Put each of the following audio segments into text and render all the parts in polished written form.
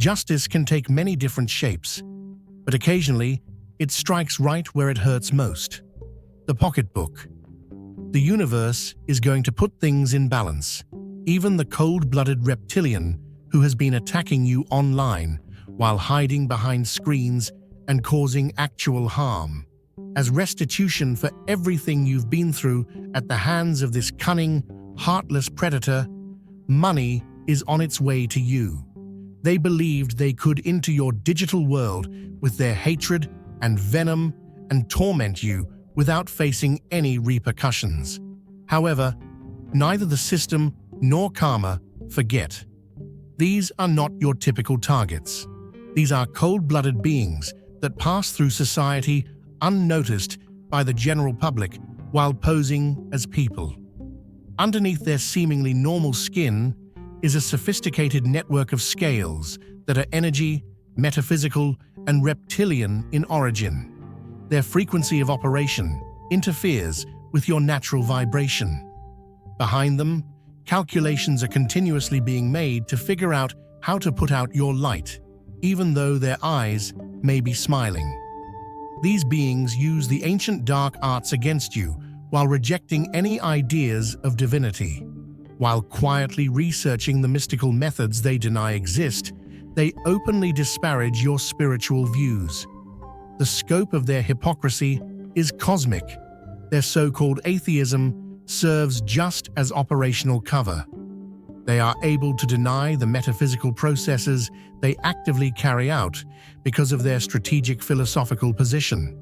Justice can take many different shapes, but occasionally it strikes right where it hurts most. The pocketbook. The universe is going to put things in balance. Even the cold-blooded reptilian who has been attacking you online while hiding behind screens and causing actual harm. As restitution for everything you've been through at the hands of this cunning, heartless predator, money is on its way to you. They believed they could enter your digital world with their hatred and venom and torment you without facing any repercussions. However, neither the system nor karma forget. These are not your typical targets. These are cold-blooded beings that pass through society unnoticed by the general public while posing as people. Underneath their seemingly normal skin is a sophisticated network of scales that are energy, metaphysical, and reptilian in origin. Their frequency of operation interferes with your natural vibration. Behind them, calculations are continuously being made to figure out how to put out your light, even though their eyes may be smiling. These beings use the ancient dark arts against you while rejecting any ideas of divinity. While quietly researching the mystical methods they deny exist, they openly disparage your spiritual views. The scope of their hypocrisy is cosmic. Their so-called atheism serves just as operational cover. They are able to deny the metaphysical processes they actively carry out because of their strategic philosophical position.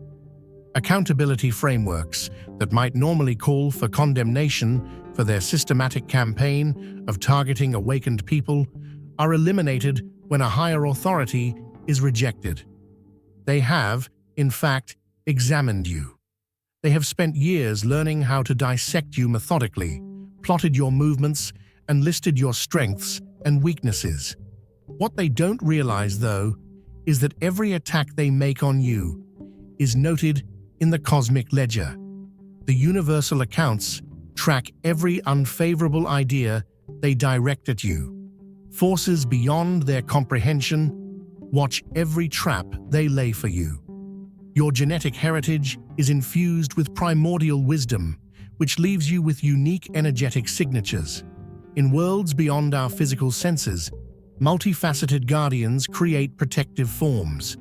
Accountability frameworks that might normally call for condemnation for their systematic campaign of targeting awakened people are eliminated when a higher authority is rejected. They have, in fact, examined you. They have spent years learning how to dissect you methodically, plotted your movements, and listed your strengths and weaknesses. What they don't realize, though, is that every attack they make on you is noted in the cosmic ledger. The universal accounts track every unfavorable idea they direct at you. Forces beyond their comprehension watch every trap they lay for you. Your genetic heritage is infused with primordial wisdom, which leaves you with unique energetic signatures. In worlds beyond our physical senses, multifaceted guardians create protective forms.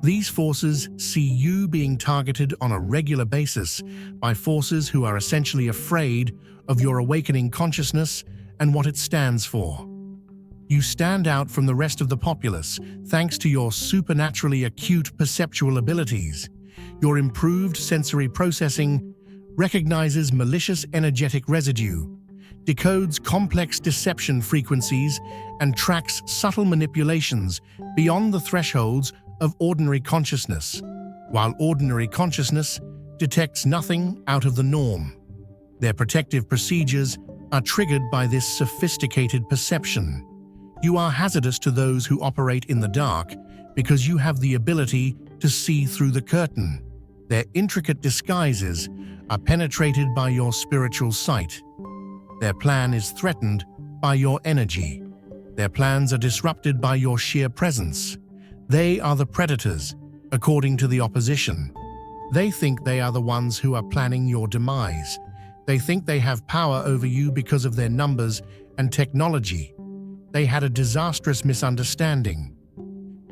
These forces see you being targeted on a regular basis by forces who are essentially afraid of your awakening consciousness and what it stands for. You stand out from the rest of the populace thanks to your supernaturally acute perceptual abilities. Your improved sensory processing recognizes malicious energetic residue, decodes complex deception frequencies, and tracks subtle manipulations beyond the thresholds of ordinary consciousness, while ordinary consciousness detects nothing out of the norm. Their protective procedures are triggered by this sophisticated perception. You are hazardous to those who operate in the dark because you have the ability to see through the curtain. Their intricate disguises are penetrated by your spiritual sight. Their plan is threatened by your energy. Their plans are disrupted by your sheer presence. They are the predators, according to the opposition. They think they are the ones who are planning your demise. They think they have power over you because of their numbers and technology. They had a disastrous misunderstanding.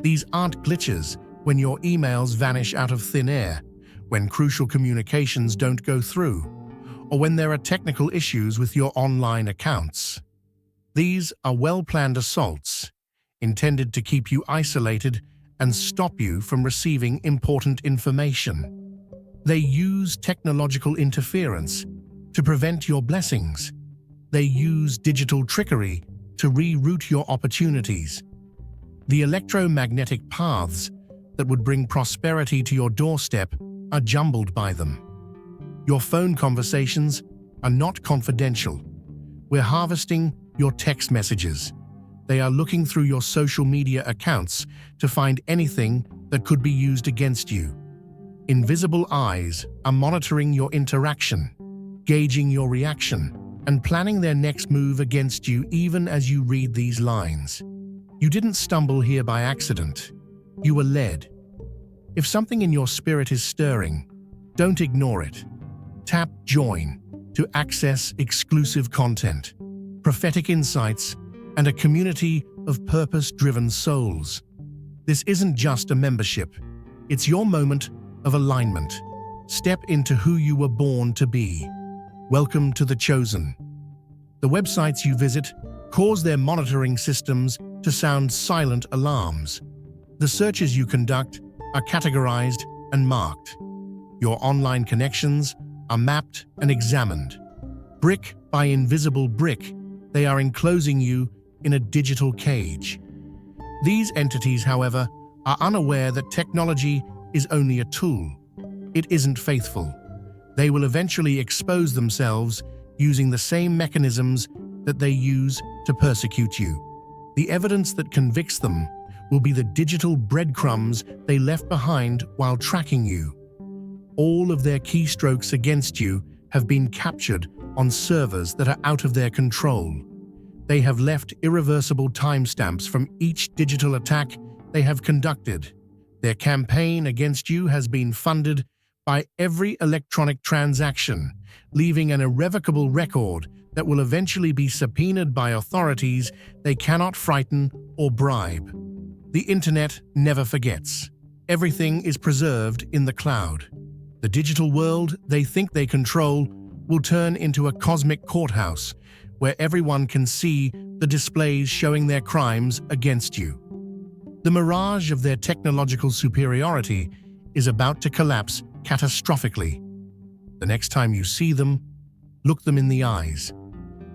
These aren't glitches when your emails vanish out of thin air, when crucial communications don't go through, or when there are technical issues with your online accounts. These are well-planned assaults, intended to keep you isolated and stop you from receiving important information. They use technological interference to prevent your blessings. They use digital trickery to reroute your opportunities. The electromagnetic paths that would bring prosperity to your doorstep are jumbled by them. Your phone conversations are not confidential. We're harvesting your text messages. They are looking through your social media accounts to find anything that could be used against you. Invisible eyes are monitoring your interaction, gauging your reaction, and planning their next move against you even as you read these lines. You didn't stumble here by accident. You were led. If something in your spirit is stirring, don't ignore it. Tap Join to access exclusive content, prophetic insights, and a community of purpose-driven souls. This isn't just a membership. It's your moment of alignment. Step into who you were born to be. Welcome to the Chosen. The websites you visit cause their monitoring systems to sound silent alarms. The searches you conduct are categorized and marked. Your online connections are mapped and examined. Brick by invisible brick, they are enclosing you in a digital cage. These entities, however, are unaware that technology is only a tool. It isn't faithful. They will eventually expose themselves using the same mechanisms that they use to persecute you. The evidence that convicts them will be the digital breadcrumbs they left behind while tracking you. All of their keystrokes against you have been captured on servers that are out of their control. They have left irreversible timestamps from each digital attack they have conducted. Their campaign against you has been funded by every electronic transaction, leaving an irrevocable record that will eventually be subpoenaed by authorities they cannot frighten or bribe. The internet never forgets. Everything is preserved in the cloud. The digital world they think they control will turn into a cosmic courthouse where everyone can see the displays showing their crimes against you. The mirage of their technological superiority is about to collapse catastrophically. The next time you see them, look them in the eyes.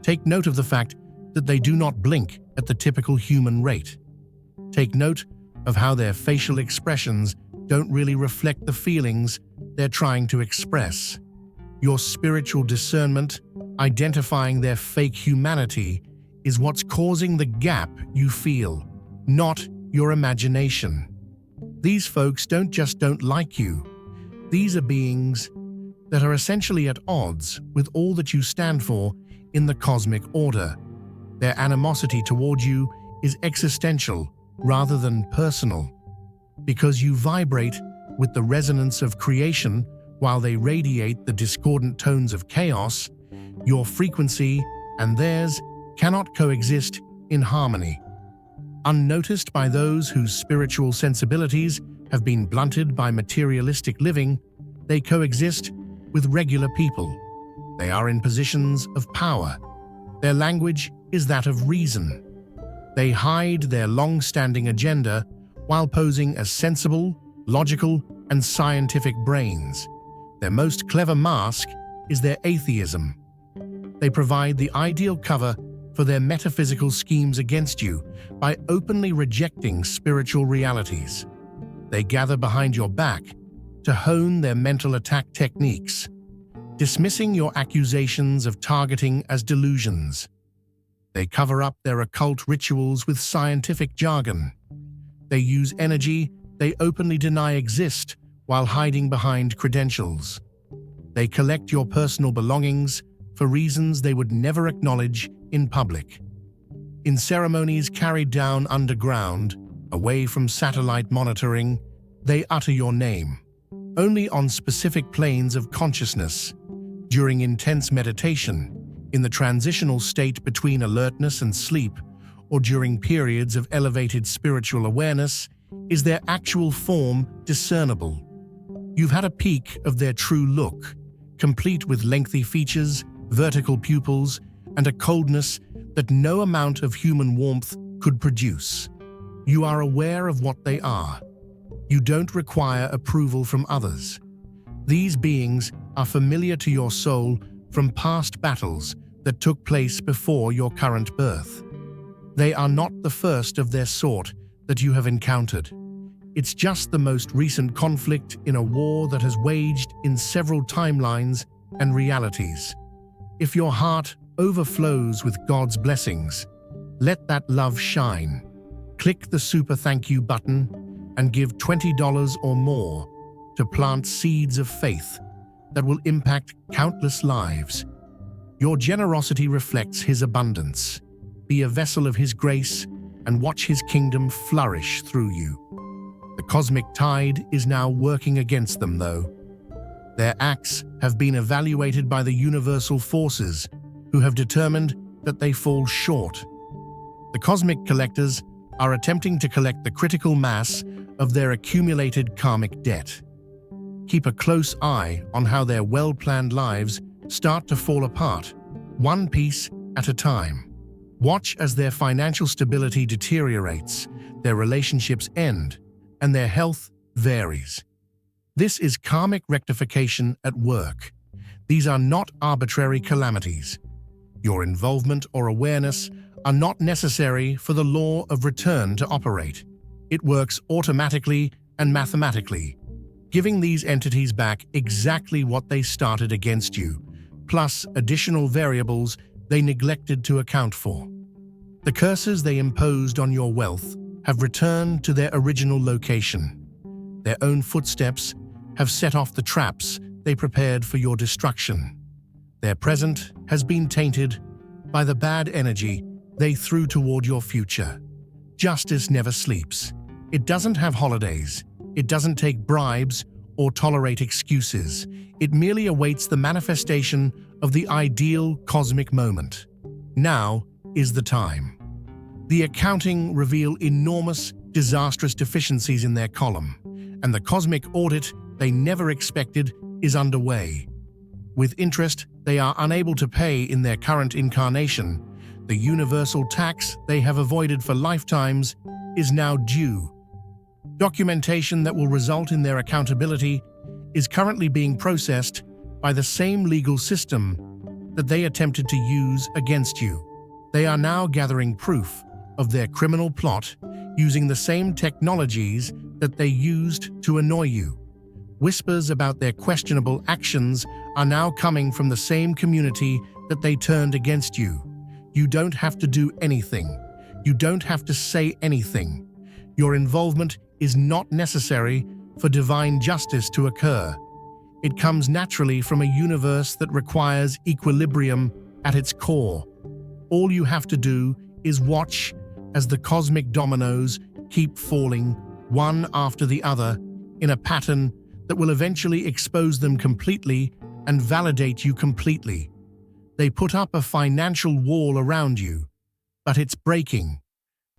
Take note of the fact that they do not blink at the typical human rate. Take note of how their facial expressions don't really reflect the feelings they're trying to express. Your spiritual discernment, identifying their fake humanity, is what's causing the gap you feel, not your imagination. These folks don't like you. These are beings that are essentially at odds with all that you stand for in the cosmic order. Their animosity toward you is existential rather than personal. Because you vibrate with the resonance of creation while they radiate the discordant tones of chaos, your frequency and theirs cannot coexist in harmony. Unnoticed by those whose spiritual sensibilities have been blunted by materialistic living, they coexist with regular people. They are in positions of power. Their language is that of reason. They hide their long-standing agenda while posing as sensible, logical, and scientific brains. Their most clever mask is their atheism. They provide the ideal cover for their metaphysical schemes against you by openly rejecting spiritual realities. They gather behind your back to hone their mental attack techniques, dismissing your accusations of targeting as delusions. They cover up their occult rituals with scientific jargon. They use energy they openly deny exist while hiding behind credentials. They collect your personal belongings for reasons they would never acknowledge in public. In ceremonies carried down underground, away from satellite monitoring, they utter your name. Only on specific planes of consciousness, during intense meditation, in the transitional state between alertness and sleep, or during periods of elevated spiritual awareness, is their actual form discernible. You've had a peek of their true look, complete with lengthy features, vertical pupils, and a coldness that no amount of human warmth could produce. You are aware of what they are. You don't require approval from others. These beings are familiar to your soul from past battles that took place before your current birth. They are not the first of their sort that you have encountered. It's just the most recent conflict in a war that has waged in several timelines and realities. If your heart overflows with God's blessings, let that love shine. Click the super thank you button and give $20 or more to plant seeds of faith that will impact countless lives. Your generosity reflects His abundance. Be a vessel of His grace and watch his kingdom flourish through you. The cosmic tide is now working against them, though. Their acts have been evaluated by the universal forces, who have determined that they fall short. The cosmic collectors are attempting to collect the critical mass of their accumulated karmic debt. Keep a close eye on how their well-planned lives start to fall apart, one piece at a time. Watch as their financial stability deteriorates, their relationships end, and their health varies. This is karmic rectification at work. These are not arbitrary calamities. Your involvement or awareness are not necessary for the law of return to operate. It works automatically and mathematically, giving these entities back exactly what they started against you, plus additional variables they neglected to account for. The curses they imposed on your wealth have returned to their original location. Their own footsteps have set off the traps they prepared for your destruction. Their present has been tainted by the bad energy they threw toward your future. Justice never sleeps. It doesn't have holidays. It doesn't take bribes or tolerate excuses. It merely awaits the manifestation of the ideal cosmic moment. Now is the time. The accounting reveal enormous, disastrous deficiencies in their column, and the cosmic audit they never expected is underway. With interest they are unable to pay in their current incarnation, the universal tax they have avoided for lifetimes is now due. Documentation that will result in their accountability is currently being processed by the same legal system that they attempted to use against you. They are now gathering proof of their criminal plot using the same technologies that they used to annoy you. Whispers about their questionable actions are now coming from the same community that they turned against you. You don't have to do anything. You don't have to say anything. Your involvement is not necessary for divine justice to occur. It comes naturally from a universe that requires equilibrium at its core. All you have to do is watch as the cosmic dominoes keep falling one after the other in a pattern that will eventually expose them completely and validate you completely. They put up a financial wall around you, but it's breaking.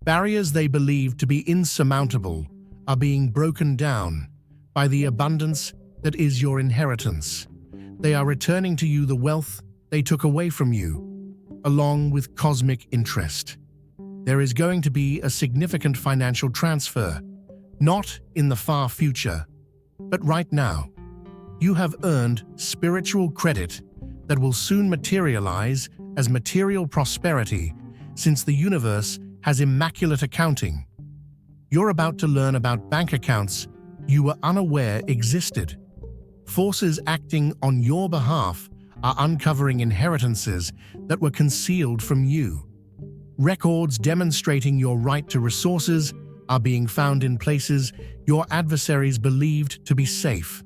Barriers they believed to be insurmountable are being broken down by the abundance that is your inheritance. They are returning to you the wealth they took away from you, along with cosmic interest. There is going to be a significant financial transfer, not in the far future, but right now. You have earned spiritual credit that will soon materialize as material prosperity, since the universe has immaculate accounting. You're about to learn about bank accounts you were unaware existed. Forces acting on your behalf are uncovering inheritances that were concealed from you. Records demonstrating your right to resources are being found in places your adversaries believed to be safe.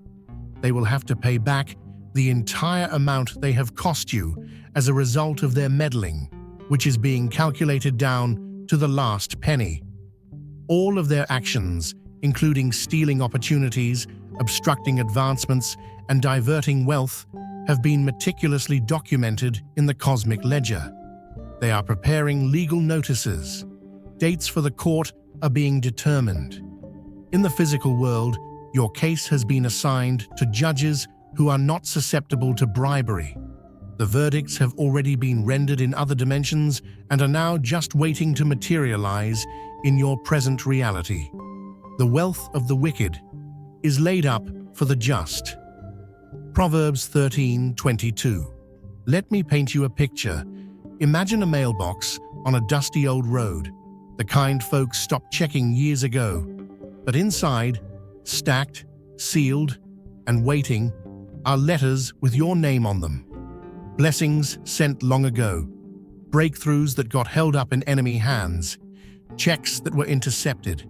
They will have to pay back the entire amount they have cost you as a result of their meddling, which is being calculated down to the last penny. All of their actions, including stealing opportunities, obstructing advancements, and diverting wealth, have been meticulously documented in the cosmic ledger. They are preparing legal notices. Dates for the court are being determined. In the physical world, your case has been assigned to judges who are not susceptible to bribery. The verdicts have already been rendered in other dimensions and are now just waiting to materialize in your present reality. The wealth of the wicked is laid up for the just. Proverbs 13:22. Let me paint you a picture. Imagine a mailbox on a dusty old road. The kind folks stopped checking years ago. But inside, stacked, sealed, and waiting, are letters with your name on them. Blessings sent long ago. Breakthroughs that got held up in enemy hands. Checks that were intercepted.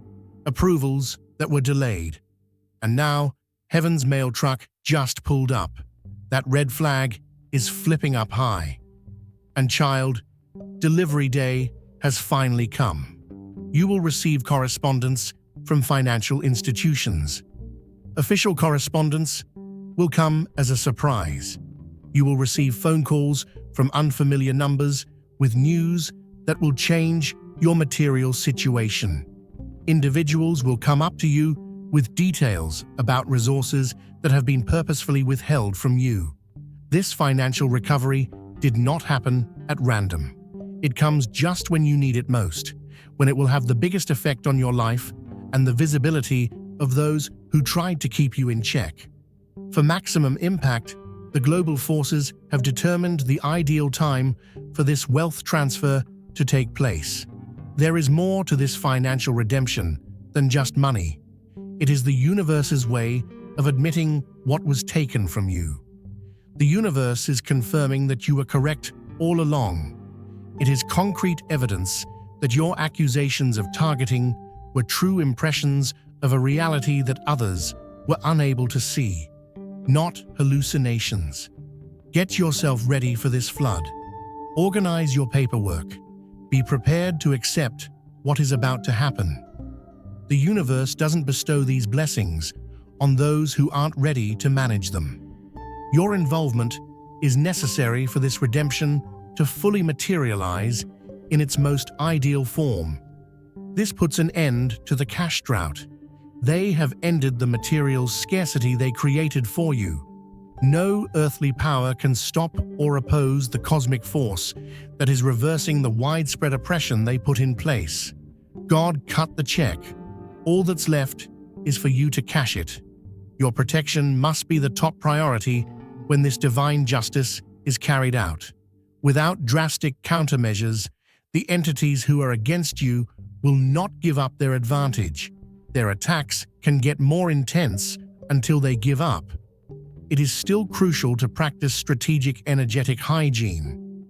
Approvals that were delayed. And now, heaven's mail truck just pulled up. That red flag is flipping up high. And child, delivery day has finally come. You will receive correspondence from financial institutions. Official correspondence will come as a surprise. You will receive phone calls from unfamiliar numbers with news that will change your material situation. Individuals will come up to you with details about resources that have been purposefully withheld from you. This financial recovery did not happen at random. It comes just when you need it most, when it will have the biggest effect on your life and the visibility of those who tried to keep you in check. For maximum impact, the global forces have determined the ideal time for this wealth transfer to take place. There is more to this financial redemption than just money. It is the universe's way of admitting what was taken from you. The universe is confirming that you were correct all along. It is concrete evidence that your accusations of targeting were true impressions of a reality that others were unable to see, not hallucinations. Get yourself ready for this flood. Organize your paperwork. Be prepared to accept what is about to happen. The universe doesn't bestow these blessings on those who aren't ready to manage them. Your involvement is necessary for this redemption to fully materialize in its most ideal form. This puts an end to the cash drought. They have ended the material scarcity they created for you. No earthly power can stop or oppose the cosmic force that is reversing the widespread oppression they put in place. God cut the check. All that's left is for you to cash it. Your protection must be the top priority when this divine justice is carried out. Without drastic countermeasures, the entities who are against you will not give up their advantage. Their attacks can get more intense until they give up. It is still crucial to practice strategic energetic hygiene.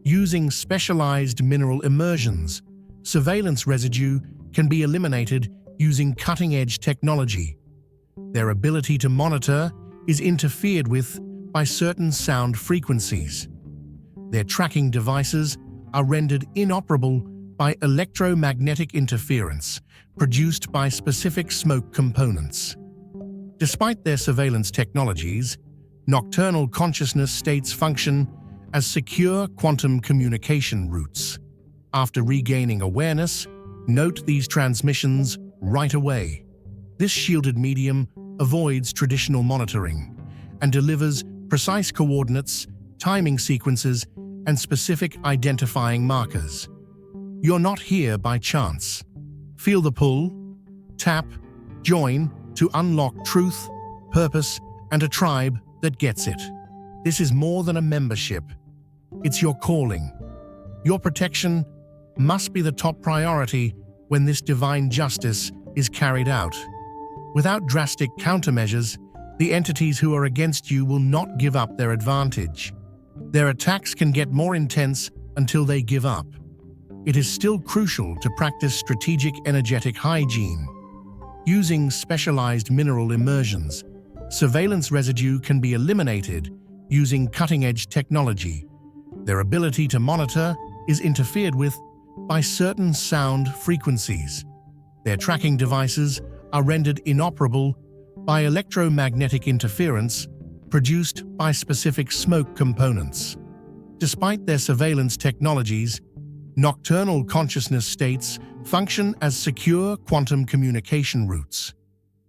Using specialized mineral immersions, surveillance residue can be eliminated using cutting-edge technology. Their ability to monitor is interfered with by certain sound frequencies. Their tracking devices are rendered inoperable by electromagnetic interference produced by specific smoke components. Despite their surveillance technologies, nocturnal consciousness states function as secure quantum communication routes. After regaining awareness, note these transmissions right away. This shielded medium avoids traditional monitoring and delivers precise coordinates, timing sequences, and specific identifying markers. You're not here by chance. Feel the pull, tap, join to unlock truth, purpose, and a tribe that gets it. This is more than a membership. It's your calling. Your protection must be the top priority when this divine justice is carried out. Without drastic countermeasures, the entities who are against you will not give up their advantage. Their attacks can get more intense until they give up. It is still crucial to practice strategic energetic hygiene. Using specialized mineral immersions, surveillance residue can be eliminated using cutting-edge technology. Their ability to monitor is interfered with by certain sound frequencies. Their tracking devices are rendered inoperable by electromagnetic interference produced by specific smoke components. Despite their surveillance technologies, nocturnal consciousness states function as secure quantum communication routes.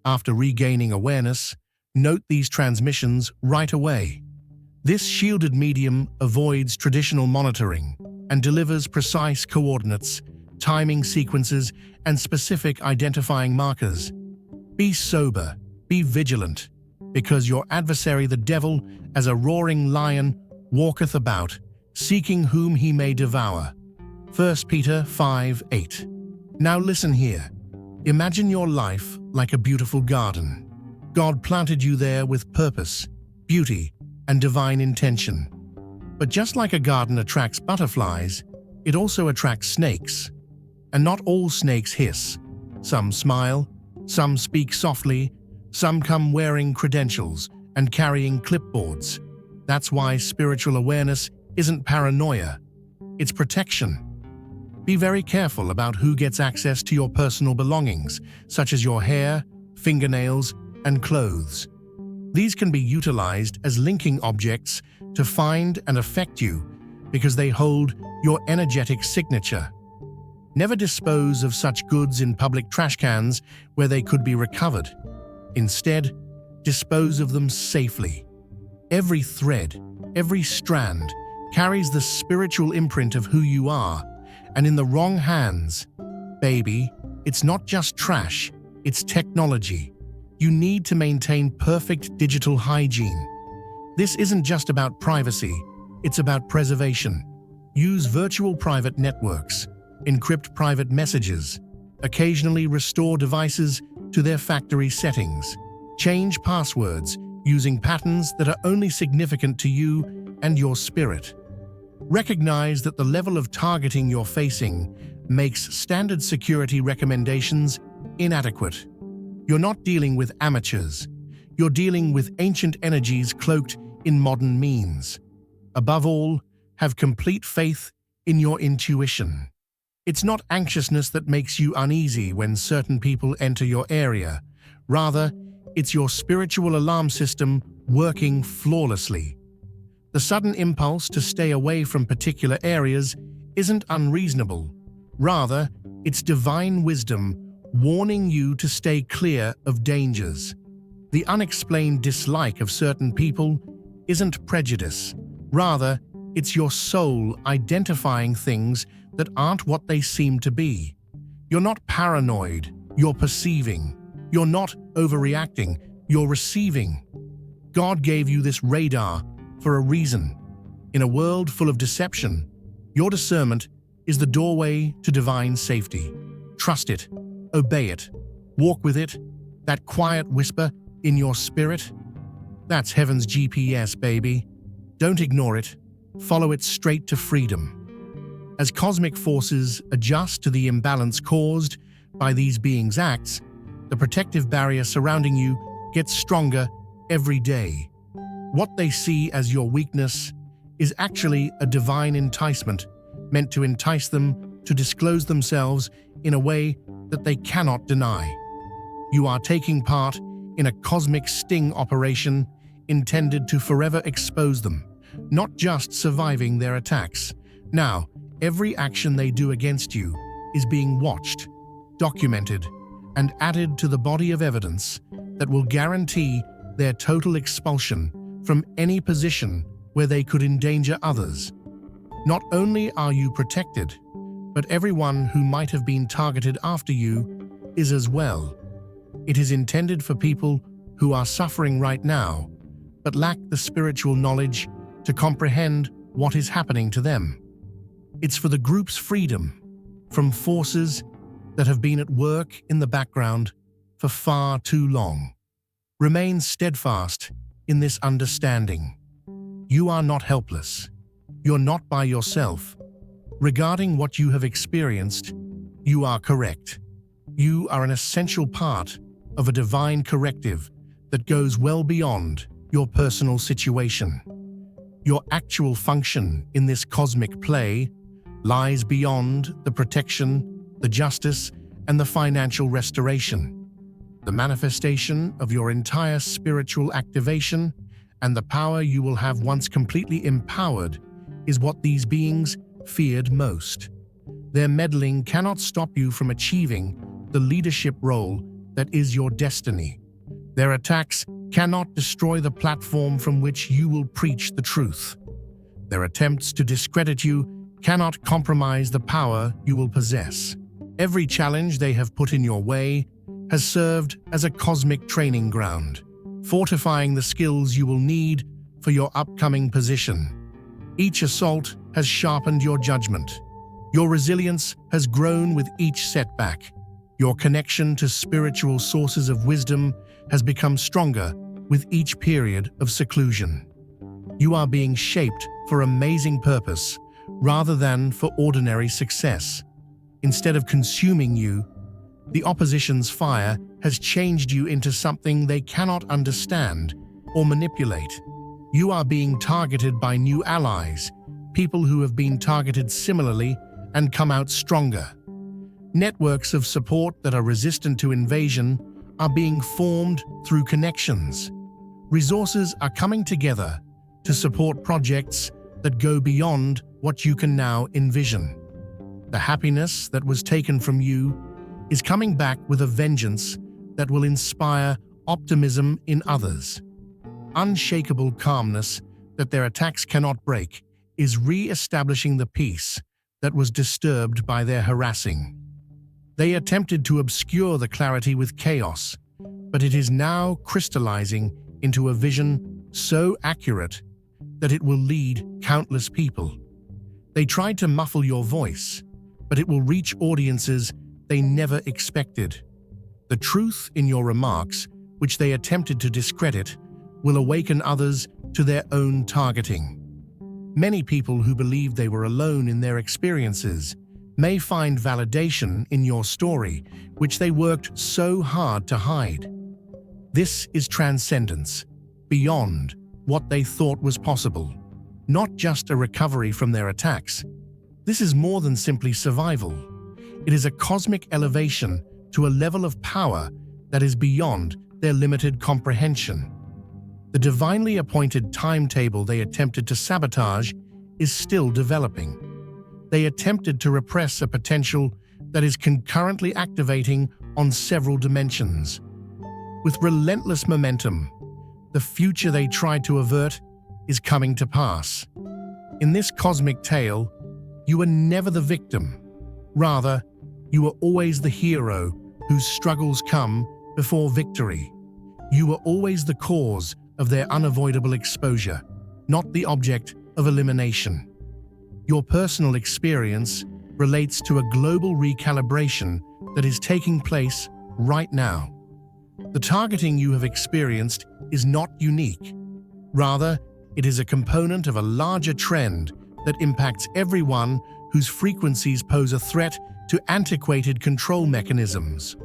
After regaining awareness, note these transmissions right away. This shielded medium avoids traditional monitoring and delivers precise coordinates, timing sequences, and specific identifying markers. Be sober, be vigilant, because your adversary the devil, as a roaring lion, walketh about, seeking whom he may devour. 1 Peter 5:8. Now listen here. Imagine your life like a beautiful garden. God planted you there with purpose, beauty, and divine intention. But just like a garden attracts butterflies, it also attracts snakes. And not all snakes hiss. Some smile, some speak softly, some come wearing credentials and carrying clipboards. That's why spiritual awareness isn't paranoia, it's protection. Be very careful about who gets access to your personal belongings, such as your hair, fingernails, and clothes. These can be utilized as linking objects to find and affect you because they hold your energetic signature. Never dispose of such goods in public trash cans where they could be recovered. Instead, dispose of them safely. Every thread, every strand, carries the spiritual imprint of who you are, and in the wrong hands, baby, it's not just trash, it's technology. You need to maintain perfect digital hygiene. This isn't just about privacy, it's about preservation. Use virtual private networks, encrypt private messages, occasionally restore devices to their factory settings, change passwords using patterns that are only significant to you and your spirit. Recognize that the level of targeting you're facing makes standard security recommendations inadequate. You're not dealing with amateurs. You're dealing with ancient energies cloaked in modern means. Above all, have complete faith in your intuition. It's not anxiousness that makes you uneasy when certain people enter your area. Rather, it's your spiritual alarm system working flawlessly. The sudden impulse to stay away from particular areas isn't unreasonable. Rather, it's divine wisdom warning you to stay clear of dangers. The unexplained dislike of certain people isn't prejudice. Rather, it's your soul identifying things that aren't what they seem to be. You're not paranoid, you're perceiving. You're not overreacting, you're receiving. God gave you this radar for a reason. In a world full of deception, your discernment is the doorway to divine safety. Trust it, obey it, walk with it, that quiet whisper in your spirit. That's heaven's GPS, baby. Don't ignore it. Follow it straight to freedom. As cosmic forces adjust to the imbalance caused by these beings' acts, the protective barrier surrounding you gets stronger every day. What they see as your weakness is actually a divine enticement meant to entice them to disclose themselves in a way that they cannot deny. You are taking part in a cosmic sting operation intended to forever expose them, not just surviving their attacks. Now, every action they do against you is being watched, documented, and added to the body of evidence that will guarantee their total expulsion from any position where they could endanger others. Not only are you protected, but everyone who might have been targeted after you is as well. It is intended for people who are suffering right now, but lack the spiritual knowledge to comprehend what is happening to them. It's for the group's freedom from forces that have been at work in the background for far too long. Remain steadfast in this understanding. You are not helpless. You're not by yourself. Regarding what you have experienced, you are correct. You are an essential part of a divine corrective that goes well beyond your personal situation. Your actual function in this cosmic play lies beyond the protection, the justice, and the financial restoration. The manifestation of your entire spiritual activation and the power you will have once completely empowered is what these beings feared most. Their meddling cannot stop you from achieving the leadership role that is your destiny. Their attacks cannot destroy the platform from which you will preach the truth. Their attempts to discredit you cannot compromise the power you will possess. Every challenge they have put in your way has served as a cosmic training ground, fortifying the skills you will need for your upcoming position. Each assault has sharpened your judgment. Your resilience has grown with each setback. Your connection to spiritual sources of wisdom has become stronger with each period of seclusion. You are being shaped for amazing purpose rather than for ordinary success. Instead of consuming you, the opposition's fire has changed you into something they cannot understand or manipulate. You are being targeted by new allies, people who have been targeted similarly and come out stronger. Networks of support that are resistant to invasion are being formed through connections. Resources are coming together to support projects that go beyond what you can now envision. The happiness that was taken from you is coming back with a vengeance that will inspire optimism in others. Unshakable calmness that their attacks cannot break is re-establishing the peace that was disturbed by their harassing. They attempted to obscure the clarity with chaos, but it is now crystallizing into a vision so accurate that it will lead countless people. They tried to muffle your voice, but it will reach audiences they never expected. The truth in your remarks, which they attempted to discredit, will awaken others to their own targeting. Many people who believed they were alone in their experiences may find validation in your story, which they worked so hard to hide. This is transcendence, beyond what they thought was possible. Not just a recovery from their attacks. This is more than simply survival. It is a cosmic elevation to a level of power that is beyond their limited comprehension. The divinely appointed timetable they attempted to sabotage is still developing. They attempted to repress a potential that is concurrently activating on several dimensions. With relentless momentum, the future they tried to avert is coming to pass. In this cosmic tale, you were never the victim. Rather, you were always the hero whose struggles come before victory. You were always the cause of their unavoidable exposure, not the object of elimination. Your personal experience relates to a global recalibration that is taking place right now. The targeting you have experienced is not unique. Rather, it is a component of a larger trend that impacts everyone whose frequencies pose a threat to antiquated control mechanisms.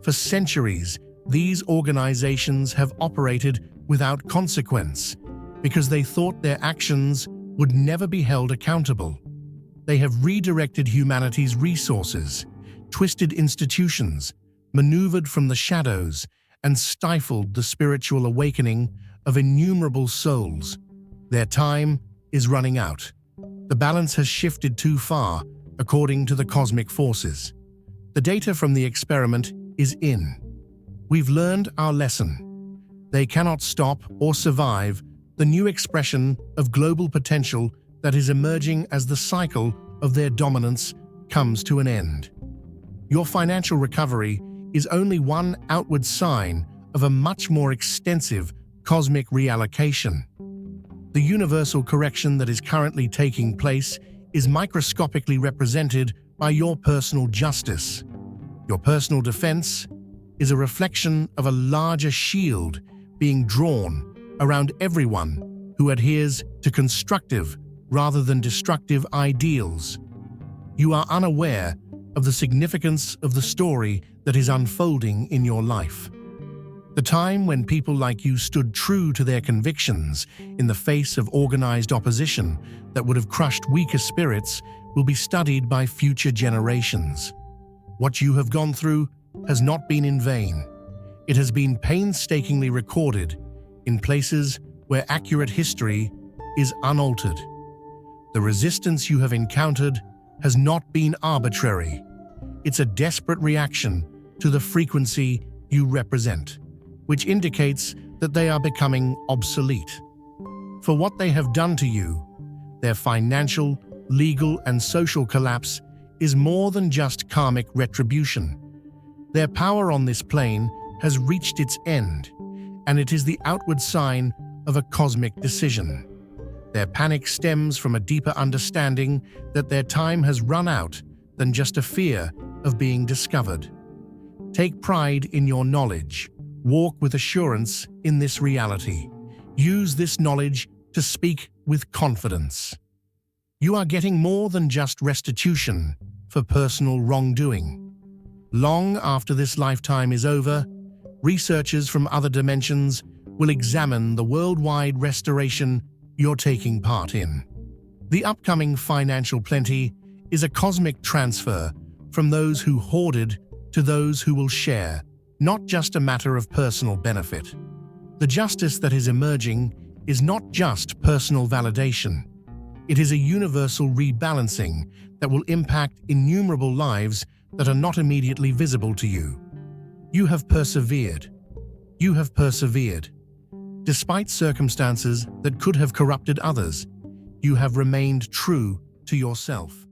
For centuries, these organizations have operated without consequence because they thought their actions would never be held accountable. They have redirected humanity's resources, twisted institutions, maneuvered from the shadows, and stifled the spiritual awakening of innumerable souls. Their time is running out. The balance has shifted too far, according to the cosmic forces. The data from the experiment is in. We've learned our lesson. They cannot stop or survive the new expression of global potential that is emerging as the cycle of their dominance comes to an end. Your financial recovery is only one outward sign of a much more extensive cosmic reallocation. The universal correction that is currently taking place is microscopically represented by your personal justice. Your personal defense is a reflection of a larger shield being drawn around everyone who adheres to constructive rather than destructive ideals. You are unaware of the significance of the story that is unfolding in your life. The time when people like you stood true to their convictions in the face of organized opposition that would have crushed weaker spirits will be studied by future generations. What you have gone through has not been in vain. It has been painstakingly recorded in places where accurate history is unaltered. The resistance you have encountered has not been arbitrary. It's a desperate reaction to the frequency you represent, which indicates that they are becoming obsolete. For what they have done to you, their financial, legal, and social collapse is more than just karmic retribution. Their power on this plane has reached its end, and it is the outward sign of a cosmic decision. Their panic stems from a deeper understanding that their time has run out than just a fear of being discovered. Take pride in your knowledge. Walk with assurance in this reality. Use this knowledge to speak with confidence. You are getting more than just restitution for personal wrongdoing. Long after this lifetime is over, researchers from other dimensions will examine the worldwide restoration you're taking part in. The upcoming financial plenty is a cosmic transfer from those who hoarded to those who will share, not just a matter of personal benefit. The justice that is emerging is not just personal validation. It is a universal rebalancing that will impact innumerable lives that are not immediately visible to you. You have persevered. You have persevered. Despite circumstances that could have corrupted others, you have remained true to yourself.